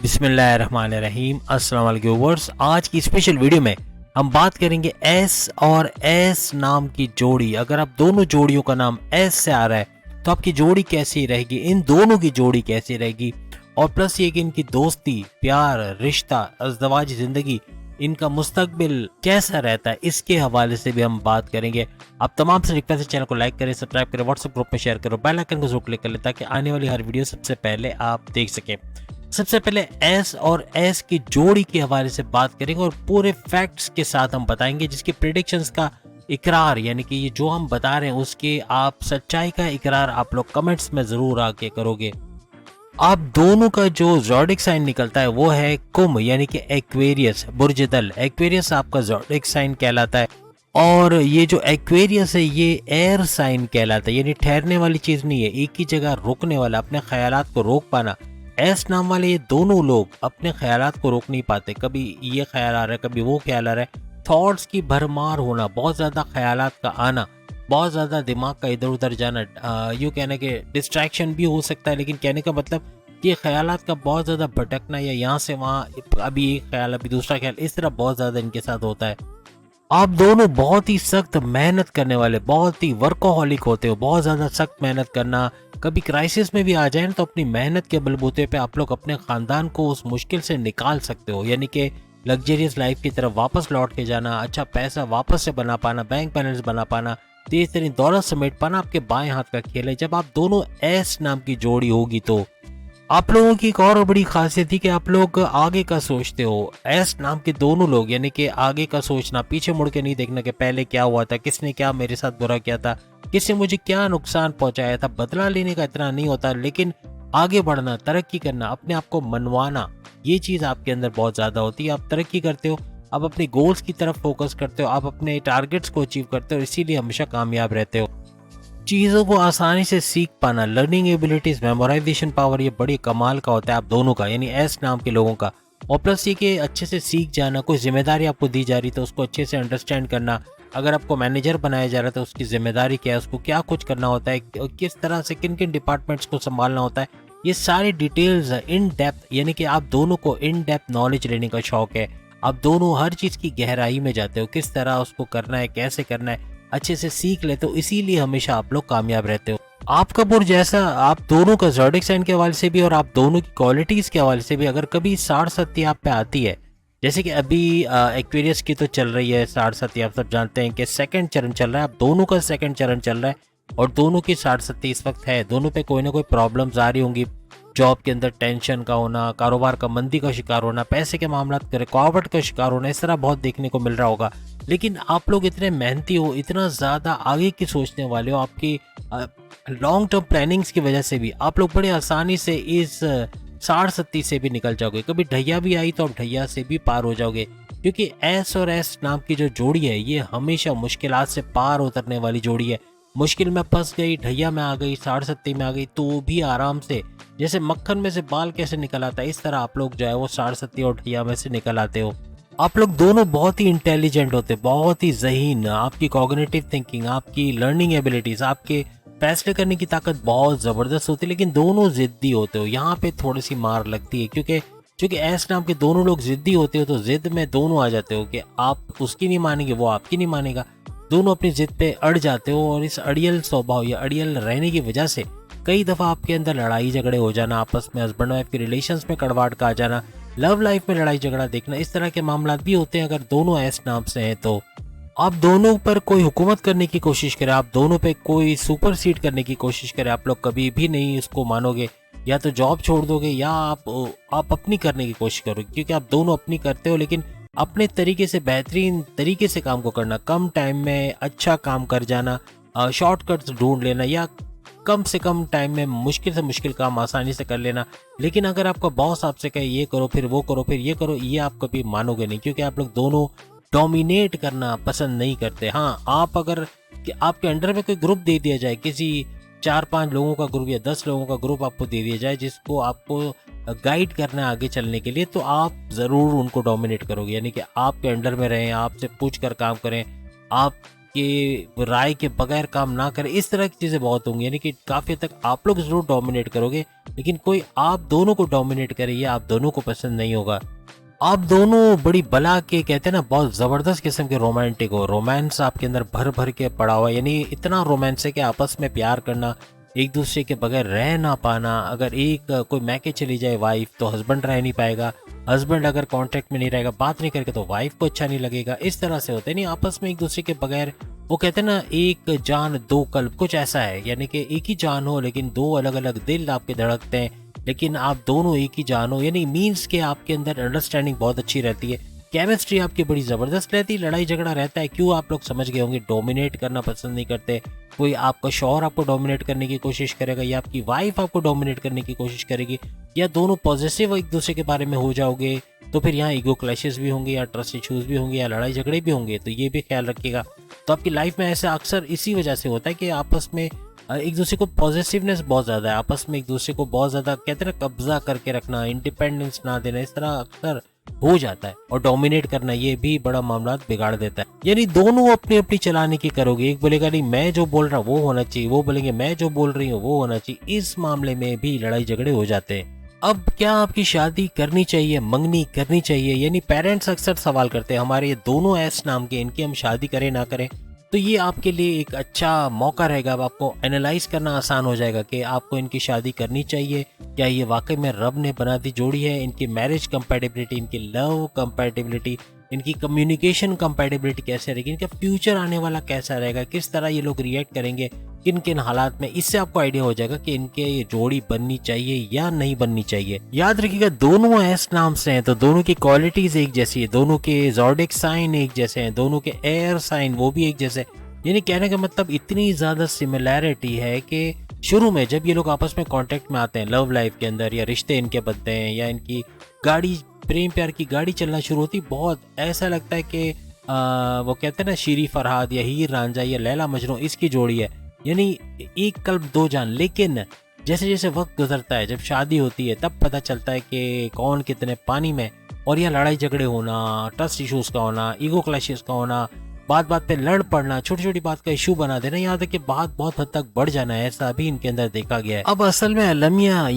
बिस्मिल्लाहिर्रहमानिर्रहीम। अस्सलाम वालेकुम व्यूअर्स। आज की स्पेशल वीडियो में हम बात करेंगे एस और एस नाम की जोड़ी। अगर आप दोनों जोड़ियों का नाम एस से आ रहा है तो आपकी जोड़ी कैसी रहेगी, इन दोनों की जोड़ी कैसी रहेगी, और प्लस ये कि इनकी दोस्ती, प्यार, रिश्ता, अज़दवाजी ज़िंदगी, इनका मुस्तकबिल कैसा रहता है, इसके हवाले से भी हम बात करेंगे। आप तमाम से रिक्वेस्ट है, चैनल को लाइक करें, सब्सक्राइब करें, व्हाट्सएप ग्रुप में शेयर करो, बेल आइकन को जरूर क्लिक कर लें ताकि आने वाली हर वीडियो सबसे पहले आप देख सकें। सबसे पहले एस और एस की जोड़ी के हवाले से बात करेंगे और पूरे फैक्ट्स के साथ हम बताएंगे, जिसके प्रेडिक्शंस का इकरार, यानी कि ये जो हम बता रहे हैं उसके आप सच्चाई का इकरार आप लोग कमेंट्स में जरूर आके करोगे। आप दोनों का जो ज़ोडिक साइन निकलता है वो है कुंभ, यानी कि एक्वेरियस, बुर्ज दल। एक्वेरियस आपका ज़ोडिक साइन कहलाता है और ये जो एक्वेरियस है ये एयर साइन कहलाता है, यानी ठहरने वाली चीज़ नहीं है, एक ही जगह रुकने वाला, अपने ख्यालात को रोक पाना। एस नाम वाले ये दोनों लोग अपने ख्यालात को रोक नहीं पाते, कभी ये ख्याल आ रहा है कभी वो ख्याल आ रहा है। थॉट्स की भरमार होना, बहुत ज़्यादा ख्यालात का आना, बहुत ज़्यादा दिमाग का इधर उधर जाना, यूँ कहने के डिस्ट्रैक्शन भी हो सकता है, लेकिन कहने का मतलब कि ख्यालात का बहुत ज़्यादा भटकना, या यहाँ से वहाँ, अभी एक ख्याल अभी दूसरा ख्याल, इस तरह बहुत ज़्यादा इनके साथ होता है। आप दोनों बहुत ही सख्त मेहनत करने वाले, बहुत ही वर्कोहॉलिक होते हो, बहुत ज़्यादा सख्त मेहनत करना। कभी क्राइसिस में भी आ जाए तो अपनी मेहनत के बलबूते पे आप लोग अपने ख़ानदान को उस मुश्किल से निकाल सकते हो, यानी कि लग्जरियस लाइफ की तरफ वापस लौट के जाना, अच्छा पैसा वापस से बना पाना, बैंक बैलेंस बना पाना, तेज तरीन दौलत समेट पाना आपके बाएं हाथ का खेल है। जब आप दोनों एस नाम की जोड़ी होगी तो आप लोगों की एक और बड़ी खासियत थी कि आप लोग आगे का सोचते हो। एस नाम के दोनों लोग, यानी कि आगे का सोचना, पीछे मुड़ के नहीं देखना कि पहले क्या हुआ था, किसने क्या मेरे साथ बुरा किया था, किसने मुझे क्या नुकसान पहुंचाया था। बदला लेने का इतना नहीं होता, लेकिन आगे बढ़ना, तरक्की करना, अपने आप को मनवाना, ये चीज़ आपके अंदर बहुत ज़्यादा होती है। आप तरक्की करते हो, आप अपने गोल्स की तरफ फोकस करते हो, आप अपने टारगेट्स को अचीव करते हो, इसीलिए हमेशा कामयाब रहते हो। चीज़ों को आसानी से सीख पाना, लर्निंग एबिलिटीज, मेमोराइजेशन पावर, ये बड़ी कमाल का होता है आप दोनों का, यानी एस नाम के लोगों का। और प्लस ये कि अच्छे से सीख जाना, कोई जिम्मेदारी आपको दी जा रही तो उसको अच्छे से अंडरस्टैंड करना। अगर आपको मैनेजर बनाया जा रहा है तो उसकी जिम्मेदारी क्या है, उसको क्या कुछ करना होता है, किस तरह से किन किन डिपार्टमेंट्स को संभालना होता है, ये सारी डिटेल्स इन डेप्थ, यानी कि आप दोनों को इन डेप्थ नॉलेज लेने का शौक है। आप दोनों हर चीज़ की गहराई में जाते हो, किस तरह उसको करना है, कैसे करना है, अच्छे से सीख लेते हो, इसीलिए हमेशा आप लोग कामयाब रहते हो। आपका बुर्ज जैसा, आप दोनों का ज़ोडिक साइन के हवाले से भी और आप दोनों की क्वालिटीज़ के हवाले से भी अगर कभी 60-70 आप पे आती है, जैसे कि अभी एक्वेरियस की तो चल रही है 60-70, आप सब जानते हैं कि सेकंड चरण चल रहा है, आप दोनों का सेकंड चरण चल रहा है और दोनों की 60-70 इस वक्त है। दोनों पे कोई ना कोई प्रॉब्लम्स आ रही होंगी, जॉब के अंदर टेंशन का होना, कारोबार का मंदी का शिकार होना, पैसे के मामला रुकावट का शिकार होना, इस तरह बहुत देखने को मिल रहा होगा। लेकिन आप लोग इतने मेहनती हो, इतना ज़्यादा आगे की सोचने वाले हो, आपकी लॉन्ग टर्म प्लानिंग्स की वजह से भी आप लोग बड़े आसानी से इस 60-70 से भी निकल जाओगे। कभी ढैया भी आई तो आप ढैया से भी पार हो जाओगे, क्योंकि एस और एस नाम की जो जोड़ी है ये हमेशा मुश्किलात से पार उतरने वाली जोड़ी है। मुश्किल में फंस गई, ढैया में आ गई, 60-70 में आ गई तो भी आराम से, जैसे मक्खन में से बाल कैसे निकल आता है, इस तरह आप लोग जो है वो 60-70 और ढैया में से निकल आते हो। आप लोग दोनों बहुत ही इंटेलिजेंट होते, बहुत ही ज़हीन, आपकी कॉग्निटिव थिंकिंग, आपकी लर्निंग एबिलिटीज़, आपके फैसले करने की ताकत बहुत ज़बरदस्त होती है, लेकिन दोनों ज़िद्दी होते हो। यहाँ पे थोड़ी सी मार लगती है, क्योंकि एस नाम के दोनों लोग ज़िद्दी होते हो तो ज़िद में दोनों आ जाते हो कि आप उसकी नहीं मानेंगे, वो आपकी नहीं मानेगा, दोनों अपनी ज़िद पे अड़ जाते हो। और इस अड़ियल स्वभाव या अड़ियल रहने की वजह से कई दफ़ा आपके अंदर लड़ाई झगड़े हो जाना, आपस में हस्बैंड वाइफ के रिलेशंस में कड़वाहट का आ जाना, लव लाइफ में लड़ाई झगड़ा देखना, इस तरह के मामला भी होते हैं अगर दोनों एस नाम से हैं तो। आप दोनों पर कोई हुकूमत करने की कोशिश करे, आप दोनों पे कोई सुपर सीड करने की कोशिश करे, आप लोग कभी भी नहीं उसको मानोगे, या तो जॉब छोड़ दोगे या आप अपनी करने की कोशिश करोगे, क्योंकि आप दोनों अपनी करते हो, लेकिन अपने तरीके से, बेहतरीन तरीके से काम को करना, कम टाइम में अच्छा काम कर जाना, शॉर्टकट्स ढूंढ लेना, या कम से कम टाइम में मुश्किल से मुश्किल काम आसानी से कर लेना। लेकिन अगर आपका बॉस आपसे कहे ये करो, फिर वो करो, फिर ये करो, ये आप कभी मानोगे नहीं, क्योंकि आप लोग दोनों डोमिनेट करना पसंद नहीं करते। हाँ, आप अगर कि आपके अंडर में कोई ग्रुप दे दिया जाए, किसी 4-5 लोगों का ग्रुप या 10 लोगों का ग्रुप आपको दे दिया जाए जिसको आपको गाइड करना है आगे चलने के लिए, तो आप ज़रूर उनको डोमिनेट करोगे, यानी कि आपके अंडर में रहें, आपसे पूछ कर काम करें, आपके राय के बगैर काम ना करें, इस तरह की चीज़ें बहुत होंगी, यानी कि काफ़ी हद तक आप लोग ज़रूर डोमिनेट करोगे। लेकिन कोई आप दोनों को डोमिनेट करे या आप दोनों को पसंद नहीं होगा। आप दोनों बड़ी बला के कहते हैं ना, बहुत जबरदस्त किस्म के रोमांटिक हो, रोमांस आपके अंदर भर भर के पड़ा हुआ है, यानी इतना रोमांस है कि आपस में प्यार करना, एक दूसरे के बगैर रह ना पाना। अगर एक कोई मैके चली जाए वाइफ तो हस्बैंड रह नहीं पाएगा, हस्बैंड अगर कांटेक्ट में नहीं रहेगा, बात नहीं करेगा तो वाइफ को अच्छा नहीं लगेगा। इस तरह से होता है नहीं, आपस में एक दूसरे के बगैर, वो कहते हैं ना एक जान दो कल्ब, कुछ ऐसा है, यानी कि एक ही जान हो लेकिन दो अलग अलग दिल आपके धड़कते हैं, लेकिन आप दोनों एक ही जान हो, यानी मीन्स के आपके अंदर अंडरस्टैंडिंग बहुत अच्छी रहती है, केमिस्ट्री आपकी बड़ी ज़बरदस्त रहती है, लड़ाई झगड़ा रहता है। क्यों, आप लोग समझ गए होंगे, डोमिनेट करना पसंद नहीं करते। कोई आपका शौहर आपको डोमिनेट करने की कोशिश करेगा या आपकी वाइफ आपको डोमिनेट करने की कोशिश करेगी, या दोनों पॉजिटिव एक दूसरे के बारे में हो जाओगे, तो फिर यहाँ ईगो क्लैशेस भी होंगे या ट्रस्ट इश्यूज भी होंगे या लड़ाई झगड़े भी होंगे। तो ये भी ख्याल रखिएगा। तो आपकी लाइफ में ऐसा अक्सर इसी वजह से होता है कि आपस में एक दूसरे को पॉजिटिवनेस बहुत ज़्यादा है, आपस में एक दूसरे को बहुत ज़्यादा कहते हैं ना कब्जा करके रखना, इंडिपेंडेंस ना देना, इस तरह अक्सर हो जाता है। और डोमिनेट करना ये भी बड़ा मामला बिगाड़ देता है, यानी दोनों अपनी अपनी चलाने की करोगे। एक बोलेगा नहीं मैं जो बोल रहा हूँ वो होना चाहिए, वो बोलेंगे मैं जो बोल रही हूँ वो होना चाहिए। इस मामले में भी लड़ाई झगड़े हो जाते हैं। अब क्या आपकी शादी करनी चाहिए, मंगनी करनी चाहिए, यानी पेरेंट्स अक्सर सवाल करते हैं हमारे ये दोनों एस नाम के, इनकी हम शादी करें ना करें। तो ये आपके लिए एक अच्छा मौका रहेगा, अब आपको एनालाइज करना आसान हो जाएगा कि आपको इनकी शादी करनी चाहिए, क्या ये वाकई में रब ने बना दी जोड़ी है, इनकी मैरिज कंपैटिबिलिटी, इनकी लव कंपैटिबिलिटी, इनकी कम्युनिकेशन कंपैटिबिलिटी कैसे रहेगी, इनका फ्यूचर आने वाला कैसा रहेगा, किस तरह ये लोग रिएक्ट करेंगे किन किन हालात में। इससे आपको आइडिया हो जाएगा कि इनके ये जोड़ी बननी चाहिए या नहीं बननी चाहिए। याद रखिएगा दोनों एस नाम से हैं तो दोनों की क्वालिटीज एक जैसी है, दोनों के ज़ोडिक साइन एक जैसे हैं, दोनों के एयर साइन वो भी एक जैसे, यानी कहने का मतलब इतनी ज्यादा सिमिलैरिटी है कि शुरू में जब ये लोग आपस में कांटेक्ट में आते हैं लव लाइफ के अंदर, या रिश्ते इनके बनते हैं, या इनकी गाड़ी प्रेम प्यार की गाड़ी चलना शुरू होती, बहुत ऐसा लगता है कि वो कहते हैं ना शीरी फरहाद या हीर रांझा या लैला मजनू इसकी जोड़ी है, यानी एक कल्ब दो जान। लेकिन जैसे जैसे वक्त गुजरता है, जब शादी होती है तब पता चलता है कि कौन कितने पानी में, और यह लड़ाई झगड़े होना, ट्रस्ट इश्यूज का होना, ईगो क्लैशेस का होना, बात बात पे लड़ पड़ना, छोटी छोटी बात का इशू बना देना, यहाँ तक कि बात बहुत हद तक बढ़ जाना है, ऐसा भी इनके अंदर देखा गया है। अब असल में अलमिया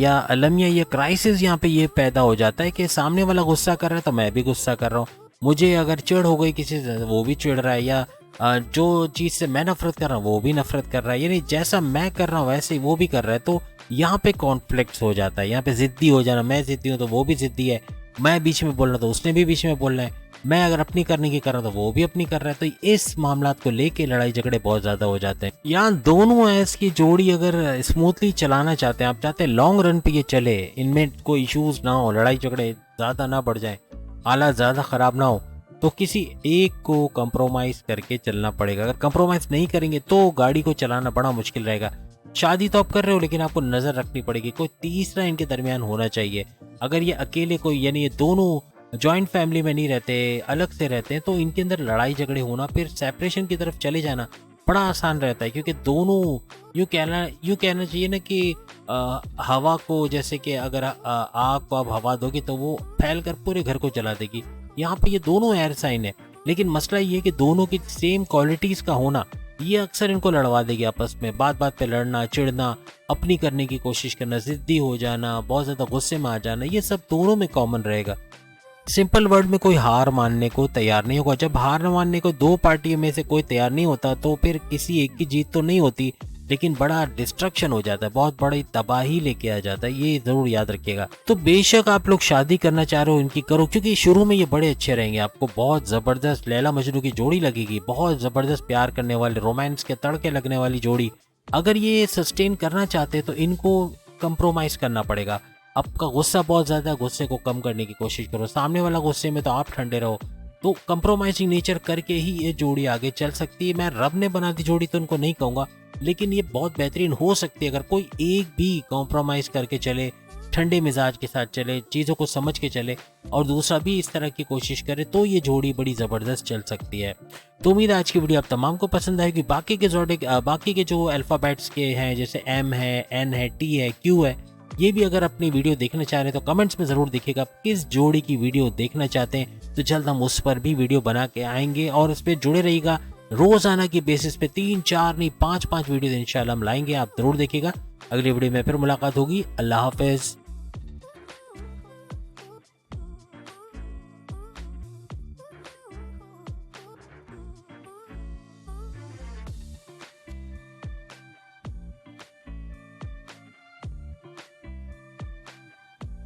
ये क्राइसिस यहाँ पे ये पैदा हो जाता है कि सामने वाला गुस्सा कर रहा है तो मैं भी गुस्सा कर रहा हूँ, मुझे अगर चिढ़ हो गई किसी से वो भी चिढ़ रहा है, या जो चीज से मैं नफरत कर रहा हूँ वो भी नफरत कर रहा है, यानी जैसा मैं कर रहा हूँ वैसे ही वो भी कर रहा है। तो यहाँ पे कॉन्फ्लिक्ट्स हो जाता है, यहाँ पे जिद्दी हो जाना, मैं जिद्दी हूँ तो वो भी जिद्दी है, मैं बीच में बोलना तो उसने भी बीच में बोलना है, मैं अगर अपनी करने की कर रहा हूँ तो वो भी अपनी कर रहा है। तो इस मामलात को लेके लड़ाई झगड़े बहुत ज्यादा हो जाते हैं। यहाँ दोनों ऐस की जोड़ी अगर स्मूथली चलाना चाहते हैं, आप चाहते हैं लॉन्ग रन पे ये चले, इनमें कोई इश्यूज ना हो, लड़ाई झगड़े ज्यादा ना बढ़ जाए, हालात ज्यादा खराब ना हो, तो किसी एक को कंप्रोमाइज करके चलना पड़ेगा। अगर कंप्रोमाइज नहीं करेंगे तो गाड़ी को चलाना बड़ा मुश्किल रहेगा। शादी तो आप कर रहे हो लेकिन आपको नजर रखनी पड़ेगी, कोई तीसरा इनके दरमियान होना चाहिए। अगर ये अकेले कोई, यानी ये दोनों जॉइंट फैमिली में नहीं रहते, अलग से रहते हैं, तो इनके अंदर लड़ाई झगड़े होना, फिर सेपरेशन की तरफ चले जाना बड़ा आसान रहता है, क्योंकि दोनों यूँ कहना चाहिए ना कि हवा को, जैसे कि अगर आग को आप हवा दोगे तो वो फैल कर पूरे घर को जला देगी। यहाँ पे ये दोनों एयर साइन है, लेकिन मसला ये कि दोनों की सेम क्वालिटीज का होना ये अक्सर इनको लड़वा देगी आपस में, बात बात पे लड़ना, चिढ़ना, अपनी करने की कोशिश करना, जिद्दी हो जाना, बहुत ज्यादा गुस्से में आ जाना, ये सब दोनों में कॉमन रहेगा। सिंपल वर्ड में कोई हार मानने को तैयार नहीं होगा। जब हार मानने को दो पार्टियों में से कोई तैयार नहीं होता तो फिर किसी एक की जीत तो नहीं होती, लेकिन बड़ा डिस्ट्रक्शन हो जाता है, बहुत बड़ी तबाही लेके आ जाता है, ये जरूर याद रखिएगा। तो बेशक आप लोग शादी करना चाह रहे हो इनकी करो, क्योंकि शुरू में ये बड़े अच्छे रहेंगे, आपको बहुत जबरदस्त लैला मजनू की जोड़ी लगेगी, बहुत जबरदस्त प्यार करने वाले, रोमांस के तड़के लगने वाली जोड़ी। अगर ये सस्टेन करना चाहते हैं तो इनको कंप्रोमाइज करना पड़ेगा। आपका गुस्सा बहुत ज्यादा है, गुस्से को कम करने की कोशिश करो, सामने वाला गुस्से में तो आप ठंडे रहो। तो कंप्रोमाइजिंग नेचर करके ही ये जोड़ी आगे चल सकती है। मैं रब ने बना दी जोड़ी तो उनको नहीं कहूंगा, लेकिन ये बहुत बेहतरीन हो सकती है अगर कोई एक भी कॉम्प्रोमाइज करके चले, ठंडे मिजाज के साथ चले, चीज़ों को समझ के चले, और दूसरा भी इस तरह की कोशिश करे, तो ये जोड़ी बड़ी ज़बरदस्त चल सकती है। तो उम्मीद है आज की वीडियो आप तमाम को पसंद आएगी। बाकी के जो अल्फ़ाबेट्स के हैं, जैसे M है, N है, T है, Q है, ये भी अगर अपनी वीडियो देखना चाह रहे हैं तो कमेंट्स में ज़रूर देखिएगा किस जोड़ी की वीडियो देखना चाहते हैं, तो जल्द हम उस पर भी वीडियो बना के आएंगे और उस पर जुड़े रहिएगा। रोजाना की बेसिस पे 3, 4 नहीं 5 वीडियो इंशाल्लाह हम लाएंगे, आप जरूर देखिएगा। अगली वीडियो में फिर मुलाकात होगी। अल्लाह हाफिज।